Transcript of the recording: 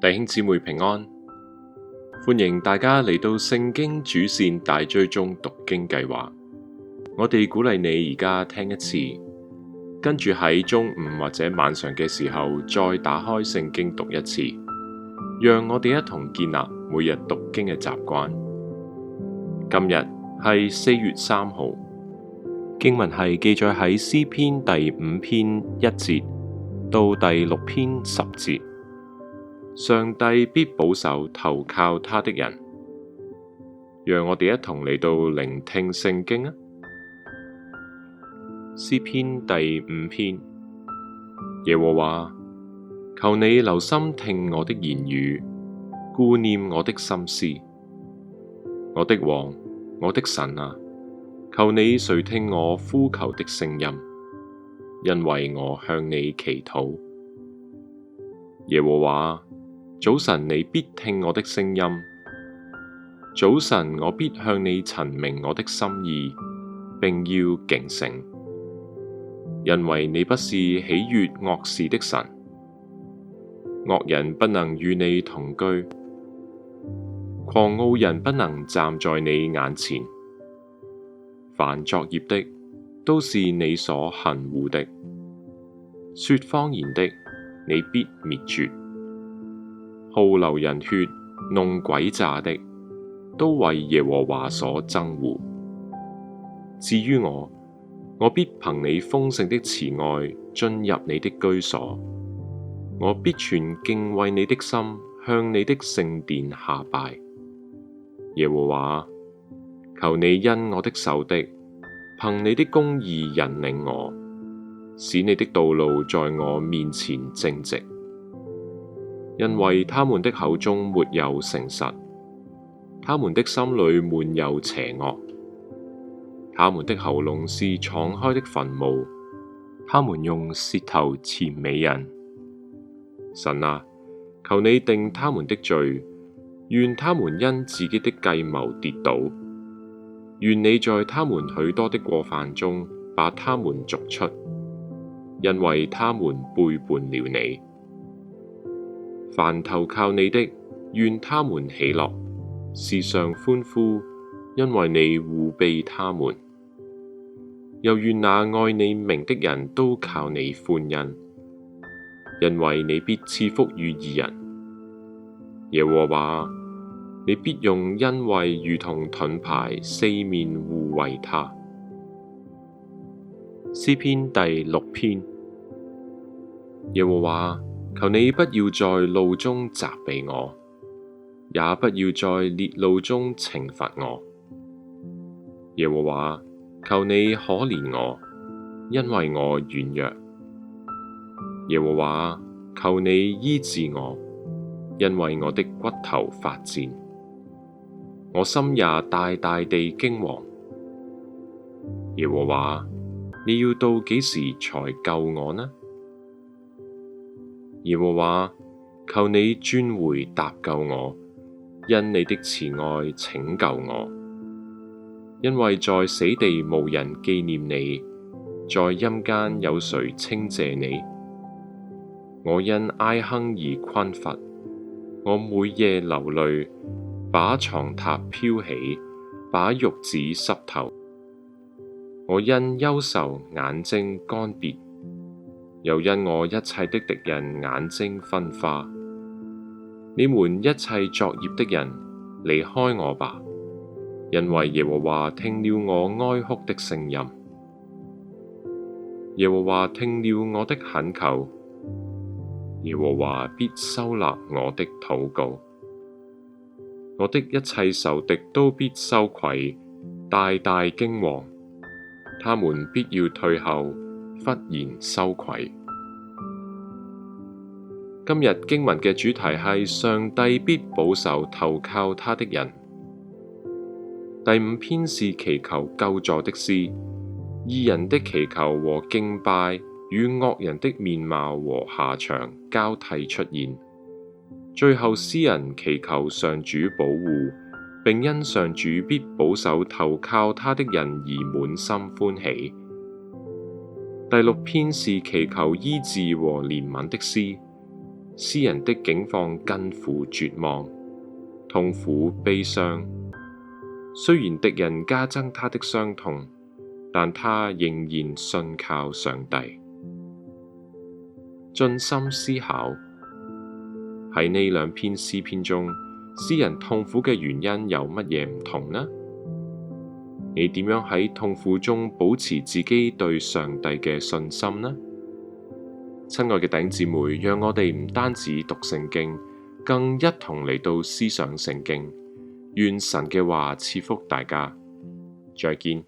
弟兄姊妹平安，歡迎大家嚟到聖經主線大追蹤讀經計劃。我哋鼓勵你而家聽一次，跟住喺中午或者晚上嘅時候再打開聖經讀一次，讓我哋一同建立每日讀經嘅習慣。今日係4月3號，經文係記載喺詩篇第5篇1節到第6篇10節。上帝必保守投靠他的人。讓我哋一同嚟到聆聽聖經啊！詩篇第5篇，耶和華，求你留心聽我的言語，顧念我的心思。我的王，我的神啊，求你垂聽我呼求的聲音，因為我向你祈禱。耶和華，早晨你必聽我的聲音，早晨我必向你陳明我的心意，並要警醒，因為你不是喜悅惡事的神，惡人不能與你同居，狂傲人不能站在你眼前。凡作孽的，都是你所恨惡的，說謊言的，你必滅絕。好流人血、弄詭詐的，都為耶和華所憎惡。至於我，我必憑你豐盛的慈愛進入你的居所，我必存敬畏你的心向你的聖殿下拜。耶和華，求你因我的仇敵，憑你的公義引領我，使你的道路在我面前正直。因為他們的口中沒有誠實，他們的心裏滿有邪惡，他們的喉嚨是敞開的墳墓，他們用舌頭諂媚人。神啊，求你定他們的罪，願他們因自己的計謀跌倒，願你在他們許多的過犯中把他們逐出，因為他們背叛了你。凡投靠你的，願他們喜樂，時常歡呼，因為你護庇他們。又願那愛你名的人都靠你歡欣，因為你必賜福與義人。耶和華，你必用恩惠如同盾牌四面護衛他。詩篇第6篇，耶和華，求你不要在怒中責備我，也不要在烈怒中懲罰我。耶和華，求你可憐我，因為我軟弱。耶和華，求你醫治我，因為我的骨頭發戰，我心也大大地驚惶。耶和華，你要到幾時才救我呢？耶和華，求你轉回搭救我，因你的慈愛拯救我。因為在死地無人紀念你，在陰間有誰稱謝你？我因唉哼而困乏，我每夜流淚，把床榻漂起，把褥子濕透。我因憂愁眼睛乾癟，又因我一切的敵人眼睛昏花。你們一切作孽的人，離開我吧，因為耶和華聽了我哀哭的聲音。耶和華聽了我的懇求，耶和華必收納我的禱告。我的一切仇敵都必羞愧，大大驚惶，他們必要退後，忽然羞愧。今日經文嘅主題係上帝必保守投靠他的人。第5篇是祈求救助的詩，義人的祈求和敬拜與惡人的面貌和下場交替出現。最後詩人祈求上主保護，並因上主必保守投靠他的人而滿心歡喜。第6篇是祈求醫治和憐憫的詩，詩人的境況近乎絕望，痛苦悲傷。雖然敵人加增他的傷痛，但他仍然信靠上帝。盡心思考，喺呢兩篇詩篇中，詩人痛苦嘅原因有乜嘢唔同呢？你點樣喺痛苦中保持自己對上帝嘅信心呢？親愛嘅弟兄姊妹，讓我哋唔單止讀聖經，更一同嚟到思想聖經。願神嘅話賜福大家。再見。